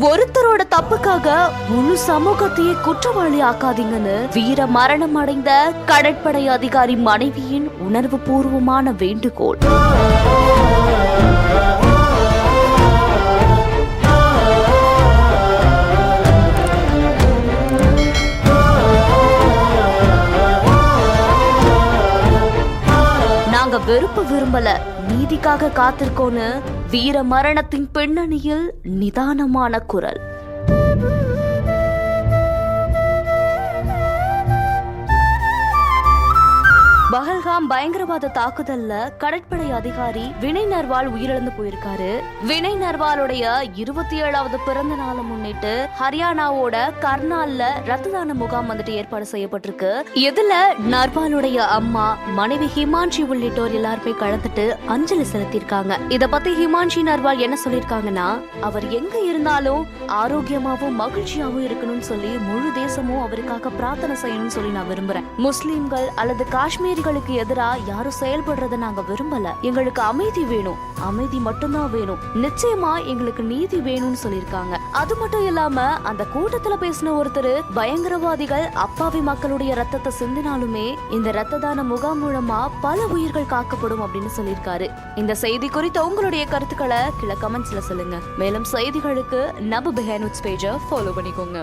ஒருத்தரோட தப்புக்காக முழு சமூகத்தையே குற்றவாளி ஆக்காதீங்கன்னு வீர மரணம் அடைந்த கடற்படை அதிகாரி மனைவியின் உணர்வு பூர்வமான வேண்டுகோள். நாங்க வெறுப்பு விரும்பல, நீதிக்காக காத்திருக்கோன்னு வீர மரணத்தின் பின்னணியில் நிதானமான குரல். பஹல்காம் பயங்கரவாத தாக்குதல்ல கடற்படை அதிகாரி வினய் நர்வால் உயிரிழந்து போயிருக்காரு. வினய் நர்வாலுடைய 27வது பிறந்த நாளை முன்னிட்டு ஹரியானாவோட கர்னால்ல ரத்த தான முகாம் ஏற்பாடு செய்யப்பட்டிருக்கு. இதுல நர்வாலுடைய அம்மா, மனைவி ஹிமான்ஷி உள்ளிட்டோர் எல்லாருமே கலந்துட்டு அஞ்சலி செலுத்திருக்காங்க. இத பத்தி ஹிமான்ஷி நர்வால் என்ன சொல்லிருக்காங்கன்னா, அவர் எங்க இருந்தாலும் ஆரோக்கியமாவும் மகிழ்ச்சியாவும் இருக்கணும்னு சொல்லி முழு தேசமும் அவருக்காக பிரார்த்தனை செய்யணும்னு சொல்லி நான் விரும்புறேன். முஸ்லிம்கள் அல்லது காஷ்மீரிகளுக்கு எதிரா யாரும் செயல்படுறத நாங்க விரும்பல. எங்களுக்கு அமைதி வேணும், அமைதி மட்டும்தான் வேணும். நிச்சயமா எங்களுக்கு நீதி வேணும்னு சொல்லிருக்காங்க. அது மட்டும் இல்லாம அந்த கூட்டத்துல பேசின ஒருத்தர், பயங்கரவாதிகள் அப்பாவி மக்களுடைய ரத்தத்தை சிந்தினாலுமே இந்த ரத்த தான முகாம் மூலமா பல உயிர்கள் காக்கப்படும் அப்படின்னு சொல்லியிருக்காரு. இந்த செய்தி குறித்த உங்களுடைய கருத்துக்களை கீழே கமெண்ட்ஸ்ல சொல்லுங்க. மேலும் செய்திகளுக்கு நம்ம பிஹைண்ட் பேஜை ஃபாலோ பண்ணிக்கோங்க.